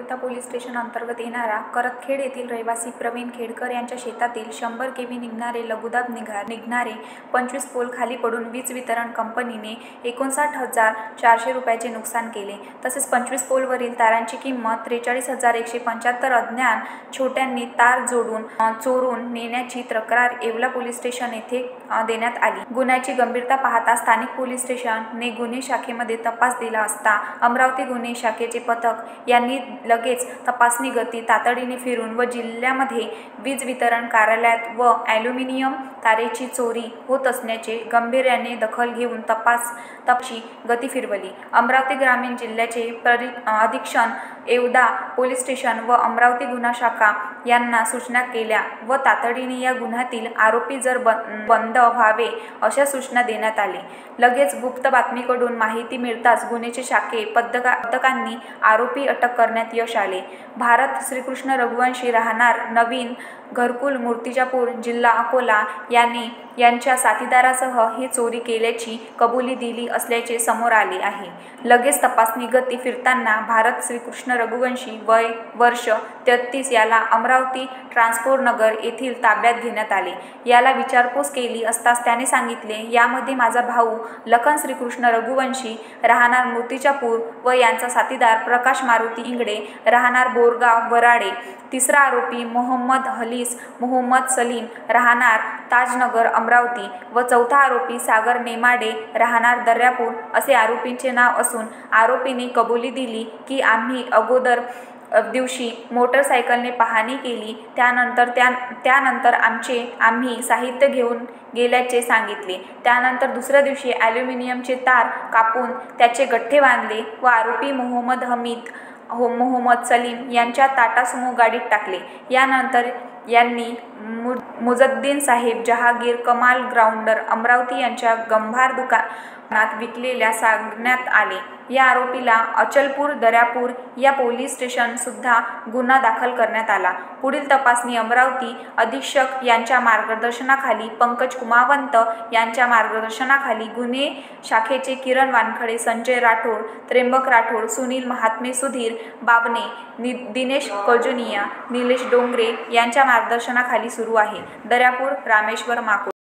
विटा police station अंतर्गत येणारा करतखेड येथील रहिवासी प्रवीण खेडकर यांच्या शेतातील 100 केव्ही निघणारे लघुदाब निघणारे 25 पोल खाली पडून वीज वितरण कंपनीने 59,400 रुपयाचे नुकसान केले। तसेच 25 पोलवरील तारांची किंमत 43,175 अज्ञात छोट्यांनी तार चोरून नेण्याची तक्रार येवला पोलीस स्टेशन येथे देण्यात आली। गुन्ह्याची गंभीरता पाहता स्थानिक पोलीस स्टेशनने गुन्हे शाखेमध्ये तपास दिला असता अमरावती गुन्हे शाखेचे पथक यांनी लगेच तपासणी गती तातडीने फिरून व जिल्ह्यामध्ये वीज वितरण कार्यालयात व ॲल्युमिनियम तारेची चोरी होत असल्याचे गांभीर्याने दखल घेऊन तपासची गती फिरवली। अमरावती ग्रामीण जिल्ह्याचे अधीक्षक येवला पोलीस स्टेशन व अमरावती गुन्हा शाखा यांना सूचना केल्या व तातडीने या गुन्ह्यातील आरोपी जर बंद व्हावे अशा सूचना देण्यात आल्या। लगेच गुप्त बातमीकडून माहिती मिळताच गुन्हे शाखे पथकांनी आरोपी अटक करण्यात यश आले। भारत श्रीकृष्ण रघुवंशी राहणार नवीन घरकुल मूर्तिजापूर जिल्हा अकोला यांच्या साथीदारासह ही चोरी केल्याची कबुली दिली असल्याचे समोर आले आहे। लगेच तपासणी गती फिरताना भारत श्रीकृष्ण रघुवंशी वय वर्ष 33 याला अमरावती ट्रान्सपोर्ट नगर येथील ताब्यात घेण्यात आले। याला विचारपूस केली असताच त्याने सांगितले, यामध्ये माझा भाऊ लखन श्रीकृष्ण रघुवंशी राहणार मूर्तिजापूर व यांचा साथीदार प्रकाश मारुती इंगडे राहणार बोरगाव वराडे, तिसरा आरोपी मोहम्मद हलीस मोहम्मद सलीम राहणार ताजनगर अमरावती व चौथा आरोपी सागर नेमाडे राहणार दर्यापूर असे आरोपींचे नाव असून आरोपीने कबुली दिली की आम्ही अगोदर दिवशी मोटरसायकलने पाहणी केली, त्यानंतर आम्ही साहित्य घेऊन गेल्याचे सांगितले। त्यानंतर दुसऱ्या दिवशी ॲल्युमिनियमचे तार कापून त्याचे गठ्ठे बांधले व आरोपी मोहम्मद हमीद मोहम्मद सलीम यांच्या टाटा सुमो गाडीत टाकले। यानंतर यांनी मुजद्दीन साहेब जहागीर कमाल ग्राउंडर अमरावती यांच्या गंभार दुकानात विकलेल्या सांगण्यात आले। या आरोपीला अचलपूर दर्यापूर या पोलीस स्टेशन सुद्धा गुन्हा दाखल करण्यात आला। पुढील तपासणी अमरावती अधीक्षक यांच्या मार्गदर्शनाखाली पंकज कुमावंत यांच्या मार्गदर्शनाखाली गुन्हे शाखेचे किरण वानखडे संजय राठोड त्र्यंबक राठोड सुनील महात्मे सुधीर बाबणे दिनेश कजुनिया निलेश डोंगरे यांच्या मार्गदर्शनाखाली सुरू आहे। दर्यापूर रामेश्वर माकोड।